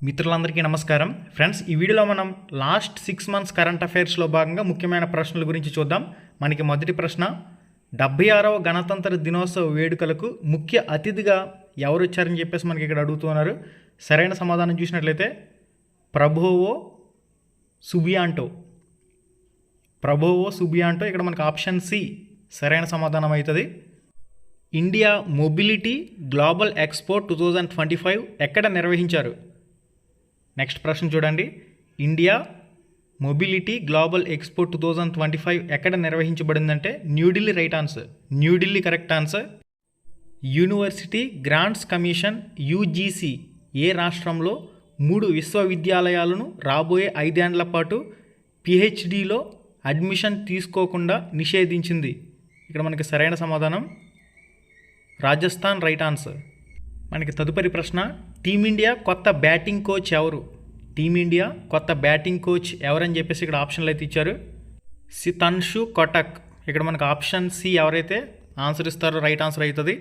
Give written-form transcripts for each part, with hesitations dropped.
మిత్రులందరికీ నమస్కారం ఫ్రెండ్స్. ఈ వీడియోలో మనం లాస్ట్ 6 మంత్స్ కరెంట్ అఫైర్స్లో భాగంగా ముఖ్యమైన ప్రశ్నల గురించి చూద్దాం. మనకి మొదటి ప్రశ్న, 76వ గణతంత్ర దినోత్సవ వేడుకలకు ముఖ్య అతిథిగా ఎవరు వచ్చారని చెప్పేసి మనకి ఇక్కడ అడుగుతున్నారు. సరైన సమాధానం చూసినట్లయితే ప్రభోవో సుబియాంటో. ఇక్కడ మనకు ఆప్షన్ సి సరైన సమాధానం అవుతుంది. ఇండియా మొబిలిటీ గ్లోబల్ ఎక్స్పో 2025 ఎక్కడ నిర్వహించారు? నెక్స్ట్ ప్రశ్న చూడండి. ఇండియా మొబిలిటీ గ్లోబల్ ఎక్స్పో 2025 ఎక్కడ నిర్వహించబడిందంటే New Delhi. Right answer, New Delhi correct answer. University grants commission UGC ఏ రాష్ట్రంలో 3 విశ్వవిద్యాలయాలను రాబోయే 5 ఏళ్ల పాటు పిహెచ్డిలో అడ్మిషన్ తీసుకోకుండా నిషేధించింది? ఇక్కడ మనకి సరైన సమాధానం రాజస్థాన్. Right answer. మనకి తదుపరి ప్రశ్న, టీమిండియా కొత్త బ్యాటింగ్ కోచ్ ఎవరు? టీమిండియా కొత్త బ్యాటింగ్ కోచ్ ఎవరని చెప్పేసి ఇక్కడ ఆప్షన్లు అయితే ఇచ్చారు. సితాన్షు కొటక్. ఇక్కడ మనకు ఆప్షన్ సి ఎవరైతే ఆన్సర్ ఇస్తారో రైట్ ఆన్సర్ అవుతుంది.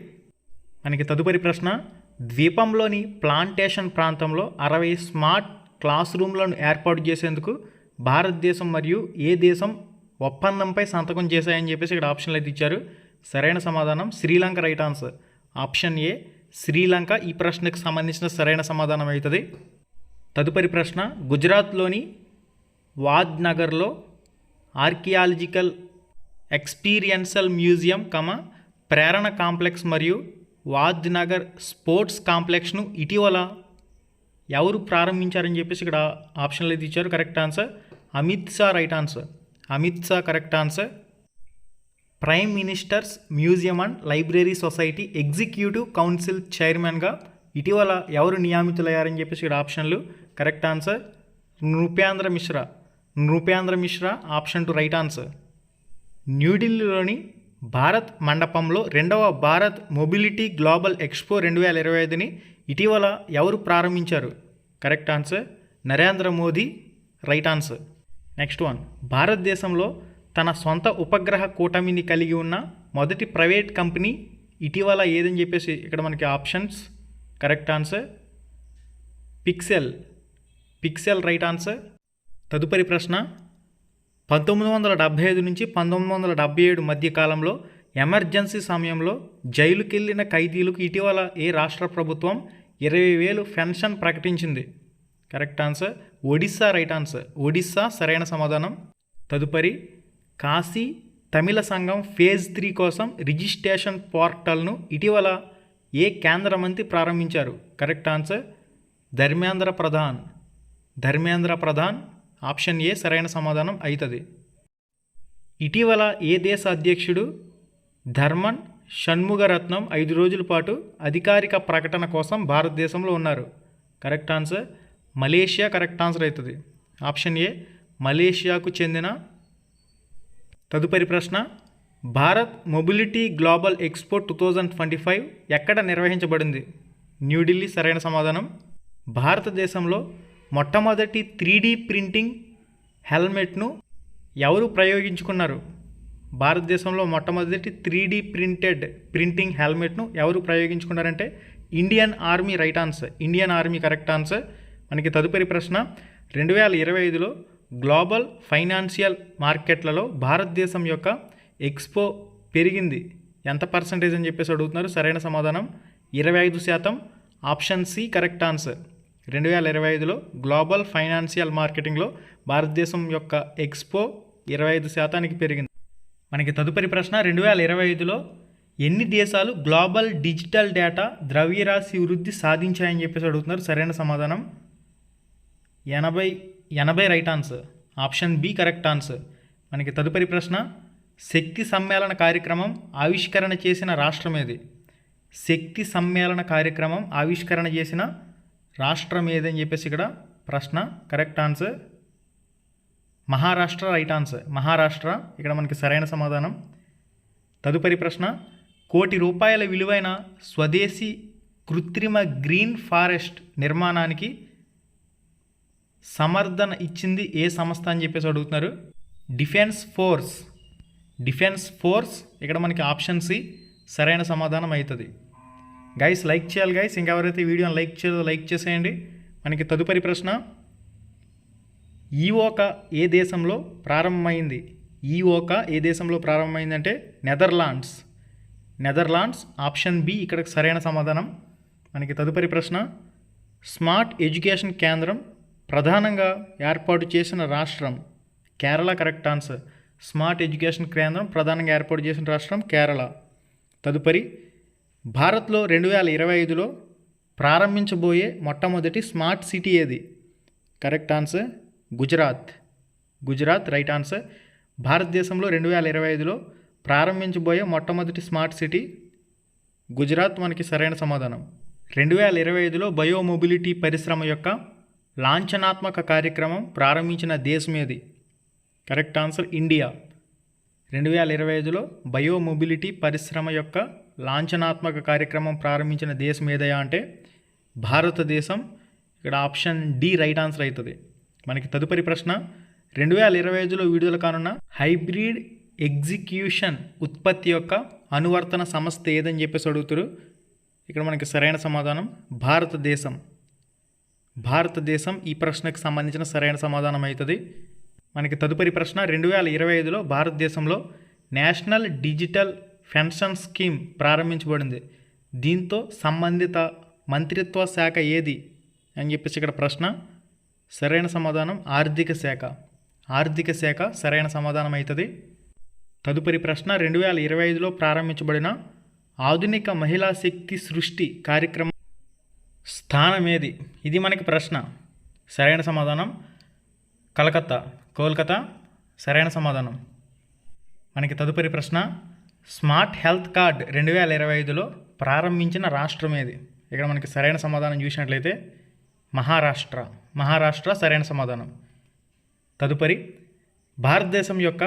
మనకి తదుపరి ప్రశ్న, ద్వీపంలోని ప్లాంటేషన్ ప్రాంతంలో 60 స్మార్ట్ క్లాస్ రూమ్లను ఏర్పాటు చేసేందుకు భారతదేశం మరియు ఏ దేశం ఒప్పందంపై సంతకం చేశాయని చెప్పేసి ఇక్కడ ఆప్షన్లు అయితే ఇచ్చారు. సరైన సమాధానం Sri Lanka. Right answer, option A Sri Lanka ఈ ప్రశ్నకు సంబంధించిన సరైన సమాధానం అవుతుంది. తదుపరి ప్రశ్న, గుజరాత్లోని వాద్నగర్లో ఆర్కియాలజికల్ ఎక్స్పీరియన్షియల్ మ్యూజియం ప్రేరణ కాంప్లెక్స్ మరియు వాద్నగర్ స్పోర్ట్స్ కాంప్లెక్స్ను ఇటీవల ఎవరు ప్రారంభించారని చెప్పేసి ఇక్కడ ఆప్షన్లు అయితే ఇచ్చారు. Correct answer Amit Shah. Right answer, Amit Shah correct answer. Prime ministers museum and library society executive council చైర్మన్గా ఇటీవల ఎవరు నియమితులయ్యారని చెప్పేసి ఇక్కడ ఆప్షన్లు. Correct answer Nripendra Mishra. Option 2 right answer. న్యూఢిల్లీలోని భారత్ మండపంలో 2వ భారత్ మొబిలిటీ గ్లోబల్ ఎక్స్పో 2025ని ఇటీవల ఎవరు ప్రారంభించారు? Correct answer Narendra Modi. Right answer. Next one, భారతదేశంలో తన సొంత ఉపగ్రహ కూటమిని కలిగి ఉన్న మొదటి ప్రైవేట్ కంపెనీ ఇటీవల ఏదని చెప్పేసి ఇక్కడ మనకి options. Correct answer pixel. Right answer. తదుపరి ప్రశ్న, 1975 నుంచి 1977 మధ్య కాలంలో ఎమర్జెన్సీ సమయంలో జైలుకెళ్లిన ఖైదీలకు ఇటీవల ఏ రాష్ట్ర ప్రభుత్వం 20,000 పెన్షన్ ప్రకటించింది? Correct answer Odisha. Right answer Odisha సరైన సమాధానం. తదుపరి, కాశీ తమిళ సంఘం ఫేజ్ 3 కోసం రిజిస్ట్రేషన్ పోర్టల్ను ఇటీవల ఏ కేంద్ర మంత్రి ప్రారంభించారు? Correct answer Dharmendra Pradhan. Option A సరైన సమాధానం అవుతుంది. ఇటీవల ఏ దేశ అధ్యక్షుడు ధర్మన్ షణ్ముగరత్నం 5 రోజుల పాటు అధికారిక ప్రకటన కోసం భారతదేశంలో ఉన్నారు? Correct answer Malaysia. Correct answer అవుతుంది. ఆప్షన్ ఏ మలేషియాకు చెందిన. తదుపరి ప్రశ్న, భారత్ మొబిలిటీ గ్లోబల్ ఎక్స్పో 2025 ఎక్కడ నిర్వహించబడింది? న్యూఢిల్లీ సరైన సమాధానం. భారతదేశంలో మొట్టమొదటి 3D ప్రింటింగ్ హెల్మెట్ను ఎవరు ప్రయోగించుకున్నారు? భారతదేశంలో మొట్టమొదటి 3D ప్రింటింగ్ హెల్మెట్ను ఎవరు ప్రయోగించుకున్నారంటే Indian army. Right answer Indian army correct answer. మనకి తదుపరి ప్రశ్న, 2025లో గ్లోబల్ ఫైనాన్షియల్ మార్కెట్లలో భారతదేశం యొక్క ఎక్స్పో పెరిగింది ఎంత పర్సంటేజ్ అని చెప్పేసి అడుగుతున్నారు. సరైన సమాధానం 25%. Option C correct answer. 2025లో గ్లోబల్ ఫైనాన్షియల్ మార్కెటింగ్లో భారతదేశం యొక్క ఎక్స్పో 25% పెరిగింది. మనకి తదుపరి ప్రశ్న, 2025లో ఎన్ని దేశాలు గ్లోబల్ డిజిటల్ డేటా ద్రవ్యరాశి వృద్ధి సాధించాయని చెప్పేసి అడుగుతున్నారు. సరైన సమాధానం 80. Right answer. Option B correct answer. మనకి తదుపరి ప్రశ్న, శక్తి సమ్మేళన కార్యక్రమం ఆవిష్కరణ చేసిన రాష్ట్రం ఏది? శక్తి సమ్మేళన కార్యక్రమం ఆవిష్కరణ చేసిన రాష్ట్రం ఏదని చెప్పేసి ఇక్కడ ప్రశ్న. Correct answer Maharashtra. Right answer Maharashtra ఇక్కడ మనకి సరైన సమాధానం. తదుపరి ప్రశ్న, ₹1 కోటి విలువైన స్వదేశీ కృత్రిమ గ్రీన్ ఫారెస్ట్ నిర్మాణానికి సమర్థన ఇచ్చింది ఏ సంస్థ అని చెప్పేసి అడుగుతున్నారు. డిఫెన్స్ ఫోర్స్ ఇక్కడ మనకి ఆప్షన్ సి సరైన సమాధానం అవుతుంది. గైస్ లైక్ చేయాలి గైస్. ఇంకెవరైతే వీడియోని లైక్ చేయలేదో లైక్ చేసేయండి. మనకి తదుపరి ప్రశ్న, ఈఓక ఏ దేశంలో ప్రారంభమైంది? ఈఓక ఏ దేశంలో ప్రారంభమైందంటే నెదర్లాండ్స్. ఆప్షన్ బి ఇక్కడ సరైన సమాధానం. మనకి తదుపరి ప్రశ్న, స్మార్ట్ ఎడ్యుకేషన్ కేంద్రం ప్రధానంగా ఏర్పాటు చేసిన రాష్ట్రం? Kerala correct answer. Smart education కేంద్రం ప్రధానంగా ఏర్పాటు చేసిన రాష్ట్రం కేరళ. తదుపరి, భారత్లో 2025లో ప్రారంభించబోయే మొట్టమొదటి స్మార్ట్ సిటీ ఏది? Correct answer Gujarat right answer. భారతదేశంలో 2025లో ప్రారంభించబోయే మొట్టమొదటి స్మార్ట్ సిటీ గుజరాత్ మనకి సరైన సమాధానం. 2025లో బయోమొబిలిటీ పరిశ్రమ యొక్క లాంఛనాత్మక కార్యక్రమం ప్రారంభించిన దేశం ఏది? Correct answer India. 2025లో బయోమొబిలిటీ పరిశ్రమ యొక్క లాంఛనాత్మక కార్యక్రమం ప్రారంభించిన దేశం ఏదయ్యా అంటే భారతదేశం. ఇక్కడ ఆప్షన్ డి రైట్ ఆన్సర్ అవుతుంది. మనకి తదుపరి ప్రశ్న, 2025లో విడుదల కానున్న హైబ్రిడ్ ఎగ్జిక్యూషన్ ఉత్పత్తి యొక్క అనువర్తన సంస్థ ఏదని చెప్పేసి అడుగుతారు. ఇక్కడ మనకి సరైన సమాధానం భారతదేశం ఈ ప్రశ్నకు సంబంధించిన సరైన సమాధానం అవుతుంది. మనకి తదుపరి ప్రశ్న, 2025లో భారతదేశంలో నేషనల్ డిజిటల్ పెన్షన్ స్కీమ్ ప్రారంభించబడింది. దీంతో సంబంధిత మంత్రిత్వ శాఖ ఏది అని చెప్పేసి ఇక్కడ ప్రశ్న. సరైన సమాధానం ఆర్థిక శాఖ సరైన సమాధానం అవుతుంది. తదుపరి ప్రశ్న, 2025లో ప్రారంభించబడిన ఆధునిక మహిళా శక్తి సృష్టి కార్యక్రమం స్థానం ఏది? ఇది మనకి ప్రశ్న. సరైన సమాధానం కోల్కతా సరైన సమాధానం. మనకి తదుపరి ప్రశ్న, స్మార్ట్ హెల్త్ కార్డ్ 2025లో ప్రారంభించిన రాష్ట్రం ఏది? ఇక్కడ మనకి సరైన సమాధానం చూసినట్లయితే మహారాష్ట్ర సరైన సమాధానం. తదుపరి, భారతదేశం యొక్క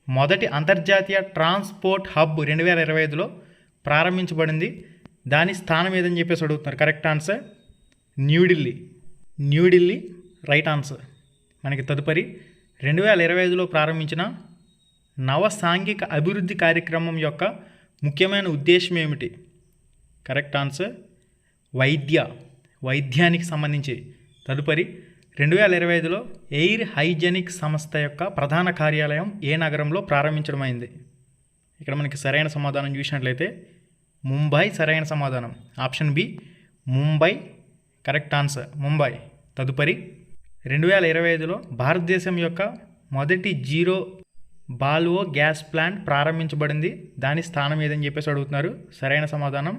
మొదటి అంతర్జాతీయ ట్రాన్స్పోర్ట్ హబ్ 2025లో ప్రారంభించబడింది. దాని స్థానం ఏదని చెప్పేసి అడుగుతున్నారు. Correct answer New Delhi right answer. మనకి తదుపరి, 2025లో ప్రారంభించిన నవ సాంఘిక అభివృద్ధి కార్యక్రమం యొక్క ముఖ్యమైన ఉద్దేశం ఏమిటి? కరెక్ట్ ఆన్సర్ వైద్యానికి సంబంధించి. తదుపరి, 2025లో ఎయిర్ హైజెనిక్ సంస్థ యొక్క ప్రధాన కార్యాలయం ఏ నగరంలో ప్రారంభించడమైంది? ఇక్కడ మనకి సరైన సమాధానం చూసినట్లయితే ముంబై సరైన సమాధానం. Option B Mumbai correct answer Mumbai. తదుపరి, 2025లో భారతదేశం యొక్క మొదటి జీరో బాల్వో గ్యాస్ ప్లాంట్ ప్రారంభించబడింది. దాని స్థానం ఏదని చెప్పేసి అడుగుతున్నారు. సరైన సమాధానం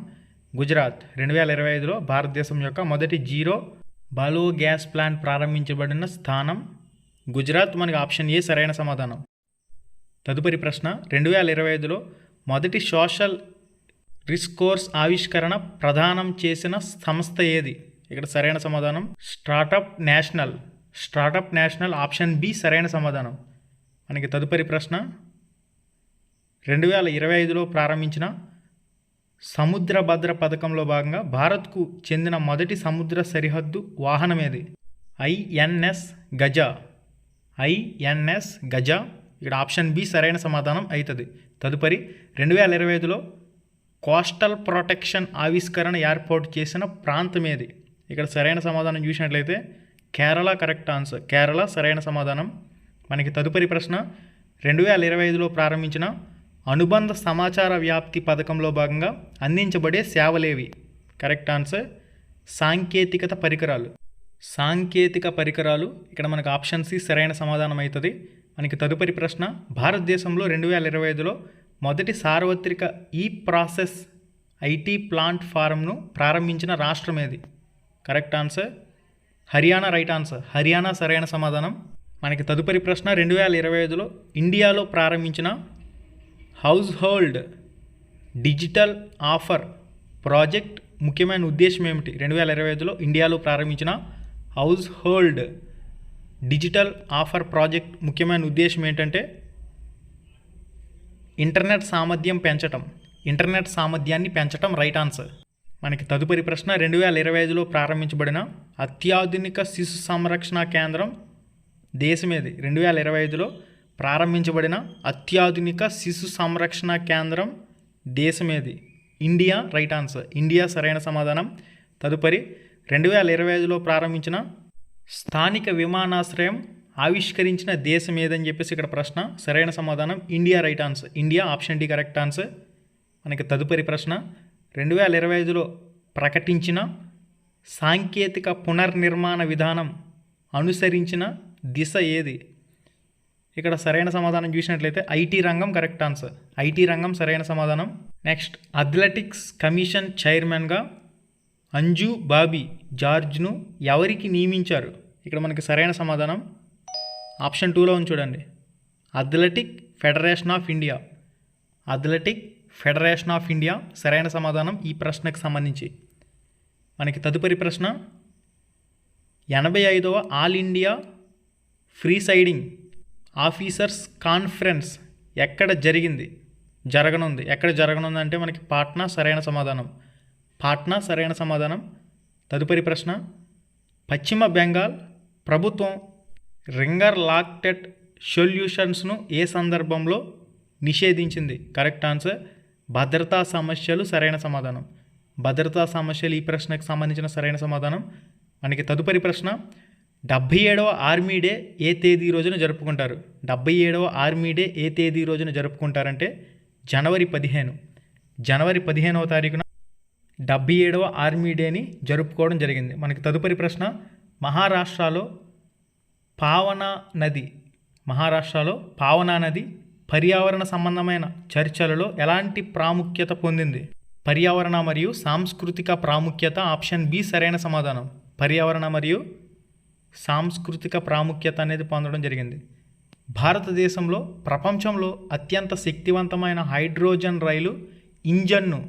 గుజరాత్. 2025లో భారతదేశం యొక్క మొదటి జీరో బాల్వో గ్యాస్ ప్లాంట్ ప్రారంభించబడిన స్థానం గుజరాత్. మనకి ఆప్షన్ ఏ సరైన సమాధానం. తదుపరి ప్రశ్న, 2025లో మొదటి సోషల్ రిసోర్స్ ఆవిష్కరణ ప్రదానం చేసిన సంస్థ ఏది? ఇక్కడ సరైన సమాధానం స్టార్టప్ నేషనల్ ఆప్షన్ బి సరైన సమాధానం. మనకి తదుపరి ప్రశ్న, 2025లో ప్రారంభించిన సముద్ర భద్ర పథకంలో భాగంగా భారత్కు చెందిన మొదటి సముద్ర సరిహద్దు వాహనం ఏది? ఐఎన్ఎస్ గజ. ఇక్కడ ఆప్షన్ బి సరైన సమాధానం అవుతుంది. తదుపరి, 2025లో కోస్టల్ ప్రొటెక్షన్ ఆవిష్కరణ ఏర్పాటు చేసిన ప్రాంతం ఏది? ఇక్కడ సరైన సమాధానం చూసినట్లయితే కేరళ కరెక్ట్ ఆన్సర్. కేరళ సరైన సమాధానం. మనకి తదుపరి ప్రశ్న, 2025లో ప్రారంభించిన అనుబంధ సమాచార వ్యాప్తి పథకంలో భాగంగా అందించబడే సేవలేవి? కరెక్ట్ ఆన్సర్ సాంకేతిక పరికరాలు. ఇక్కడ మనకు ఆప్షన్ సి సరైన సమాధానం అవుతుంది. మనకి తదుపరి ప్రశ్న, భారతదేశంలో 2025లో మొదటి సార్వత్రిక ఈ ప్రాసెస్ ఐటీ ప్లాట్ఫారంను ప్రారంభించిన రాష్ట్రం ఏది? Correct answer Haryana right answer. Haryana సరైన సమాధానం. మనకి తదుపరి ప్రశ్న, 2025లో ఇండియాలో ప్రారంభించిన house hold digital offer project ముఖ్యమైన ఉద్దేశం ఏమిటి? 2025లో ఇండియాలో ప్రారంభించిన house hold digital offer project ముఖ్యమైన ఉద్దేశం ఏంటంటే ఇంటర్నెట్ సామర్థ్యాన్ని పెంచటం రైట్ ఆన్సర్. మనకి తదుపరి ప్రశ్న, 2025లో ప్రారంభించబడిన అత్యాధునిక శిశు సంరక్షణ కేంద్రం దేశమేది? 2025లో ప్రారంభించబడిన అత్యాధునిక శిశు సంరక్షణ కేంద్రం దేశమేది? India right answer. ఇండియా సరైన సమాధానం. తదుపరి, 2025లో ప్రారంభించిన స్థానిక విమానాశ్రయం ఆవిష్కరించిన దేశం ఏదని చెప్పేసి ఇక్కడ ప్రశ్న. సరైన సమాధానం India. Right answer India. Option D correct answer. మనకి తదుపరి ప్రశ్న 2025లో ప్రకటించిన సాంకేతిక పునర్నిర్మాణ విధానం అనుసరించిన దిశ ఏది? ఇక్కడ సరైన సమాధానం చూసినట్లయితే ఐటీ రంగం కరెక్ట్ ఆన్సర్. ఐటీ రంగం సరైన సమాధానం. నెక్స్ట్, అథ్లెటిక్స్ కమిషన్ చైర్మన్గా అంజు బాబీ జార్జ్ను ఎవరికి నియమించారు? ఇక్కడ మనకి సరైన సమాధానం ఆప్షన్ 2లో ఉంది చూడండి. Athletic federation of India. Athletic federation of India సరైన సమాధానం ఈ ప్రశ్నకు సంబంధించి. మనకి తదుపరి ప్రశ్న 85వ all India presiding officers conference ఎక్కడ జరగనుంది? ఎక్కడ జరగనుంది అంటే మనకి పాట్నా. సరైన సమాధానం పాట్నా సరైన సమాధానం. తదుపరి ప్రశ్న పశ్చిమ బెంగాల్ ప్రభుత్వం రింగర్ లాక్టెడ్ సొల్యూషన్స్ను ఏ సందర్భంలో నిషేధించింది? కరెక్ట్ ఆన్సర్ భద్రతా సమస్యలు. సరైన సమాధానం భద్రతా సమస్యలు ఈ ప్రశ్నకు సంబంధించిన సరైన సమాధానం. మనకి తదుపరి ప్రశ్న 77వ ఆర్మీ డే ఏ తేదీ రోజున జరుపుకుంటారు? 77వ ఆర్మీ డే ఏ తేదీ రోజున జరుపుకుంటారంటే జనవరి 15వ తారీఖున 77వ ఆర్మీ డేని జరుపుకోవడం జరిగింది. మనకి తదుపరి ప్రశ్న మహారాష్ట్రలో పావనా నది పర్యావరణ సంబంధమైన చర్చలలో ఎలాంటి ప్రాముఖ్యత పొందింది? పర్యావరణ మరియు సాంస్కృతిక ప్రాముఖ్యత. ఆప్షన్ బి సరైన సమాధానం. పర్యావరణ మరియు సాంస్కృతిక ప్రాముఖ్యత అనేది పొందడం జరిగింది. భారతదేశంలో ప్రపంచంలో అత్యంత శక్తివంతమైన హైడ్రోజన్ రైలు ఇంజన్ను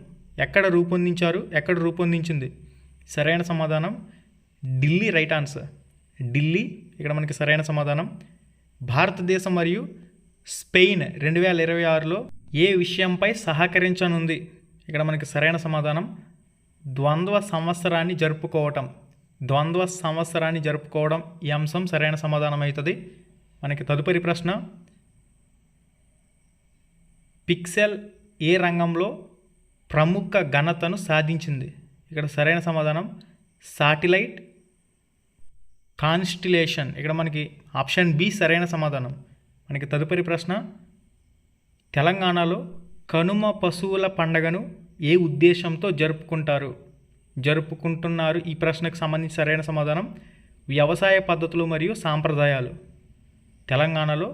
ఎక్కడ రూపొందించింది? సరైన సమాధానం ఢిల్లీ. Right answer Delhi. ఇక్కడ మనకి సరైన సమాధానం. భారతదేశం మరియు స్పెయిన్ 2026లో ఏ విషయంపై సహకరించనుంది? ఇక్కడ మనకి సరైన సమాధానం ద్వంద్వ సంవత్సరాన్ని జరుపుకోవడం ఈ అంశం సరైన సమాధానం అవుతుంది. మనకి తదుపరి ప్రశ్న పిక్సెల్ ఏ రంగంలో ప్రముఖ ఘనతను సాధించింది? ఇక్కడ సరైన సమాధానం శాటిలైట్ కాన్స్టిలేషన్. ఇక్కడ మనకి ఆప్షన్ బి సరైన సమాధానం. మనకి తదుపరి ప్రశ్న తెలంగాణలో కనుమ పశువుల పండుగను ఏ ఉద్దేశంతో జరుపుకుంటున్నారు? ఈ ప్రశ్నకు సంబంధించి సరైన సమాధానం వ్యవసాయ పద్ధతులు మరియు సాంప్రదాయాలు. తెలంగాణలో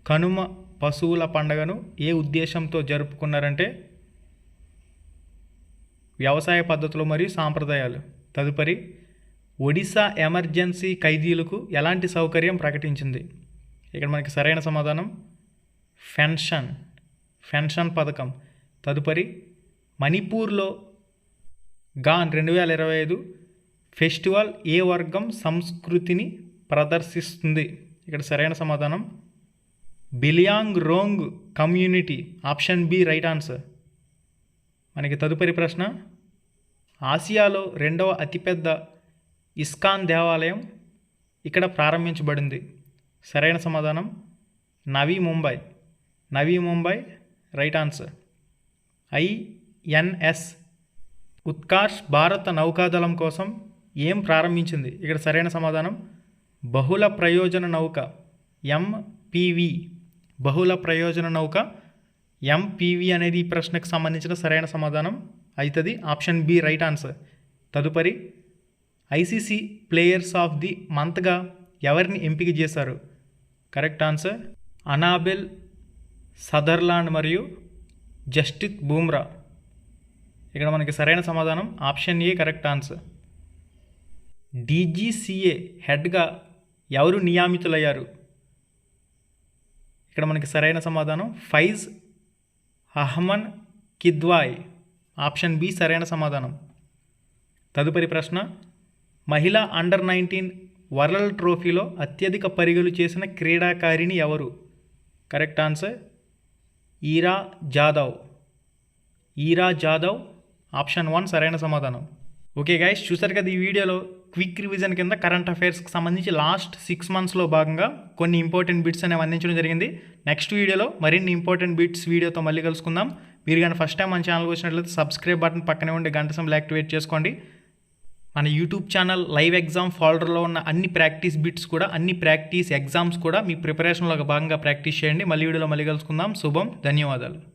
కనుమ పశువుల పండుగను ఏ ఉద్దేశంతో జరుపుకున్నారంటే వ్యవసాయ పద్ధతులు మరియు సాంప్రదాయాలు. తదుపరి ఒడిశా ఎమర్జెన్సీ ఖైదీలకు ఎలాంటి సౌకర్యం ప్రకటించింది? ఇక్కడ మనకి సరైన సమాధానం పెన్షన్ పథకం. తదుపరి మణిపూర్లో గాన్ 2025 ఫెస్టివల్ ఏ వర్గం సంస్కృతిని ప్రదర్శిస్తుంది? ఇక్కడ సరైన సమాధానం బిలియాంగ్ రోంగ్ community. Option B right answer. మనకి తదుపరి ప్రశ్న ఆసియాలో 2వ అతిపెద్ద ఇస్కాన్ దేవాలయం ఇక్కడ ప్రారంభించబడింది. సరైన సమాధానం Navi Mumbai. Right answer. INS Utkarsh భారత నౌకాదళం కోసం ఏం ప్రారంభించింది? ఇక్కడ సరైన సమాధానం బహుళ ప్రయోజన నౌక MPV. బహుళ ప్రయోజన నౌక MPV అనేది ఈ ప్రశ్నకు సంబంధించిన సరైన సమాధానం అవుతుంది. Option B right answer. తదుపరి ICC ప్లేయర్స్ ఆఫ్ ది మంత్గా ఎవరిని ఎంపిక చేశారు? కరెక్ట్ ఆన్సర్ అనాబెల్ సదర్లాండ్ మరియు జస్టిత్ బూమ్రా. ఇక్కడ మనకి సరైన సమాధానం option A correct answer. DGCA హెడ్గా ఎవరు నియమితులయ్యారు? ఇక్కడ మనకి సరైన సమాధానం ఫైజ్ అహ్మద్ కిద్వాయ్. ఆప్షన్ బి సరైన సమాధానం. తదుపరి ప్రశ్న మహిళా అండర్-19 వరల్డ్ ట్రోఫీలో అత్యధిక పరుగులు చేసిన క్రీడాకారిణి ఎవరు? కరెక్ట్ ఆన్సర్ ఈరా జాదవ్. ఆప్షన్ 1 సరైన సమాధానం. ఓకే గైస్, చూసారు కదా ఈ వీడియోలో క్విక్ రివిజన్ కింద కరెంట్ అఫైర్స్కి సంబంధించి లాస్ట్ 6 మంత్స్లో భాగంగా కొన్ని ఇంపార్టెంట్ బిట్స్ అనేవి అందించడం జరిగింది. నెక్స్ట్ వీడియోలో మరిన్ని ఇంపార్టెంట్ బిట్స్ వీడియోతో మళ్ళీ కలుసుకుందాం. మీరు కానీ ఫస్ట్ టైం మన ఛానల్కి వచ్చినట్లయితే సబ్స్క్రైబ్ బటన్ పక్కనే ఉండే గంట సింబల్ యాక్టివేట్ చేసుకోండి. మన యూట్యూబ్ ఛానల్ లైవ్ ఎగ్జామ్ ఫోల్డర్లో ఉన్న అన్ని ప్రాక్టీస్ బిట్స్ కూడా, అన్ని ప్రాక్టీస్ ఎగ్జామ్స్ కూడా మీ ప్రిపరేషన్లో భాగంగా ప్రాక్టీస్ చేయండి. మళ్ళీ వీడియోలో మళ్ళీ కలుసుకుందాం. శుభం. ధన్యవాదాలు.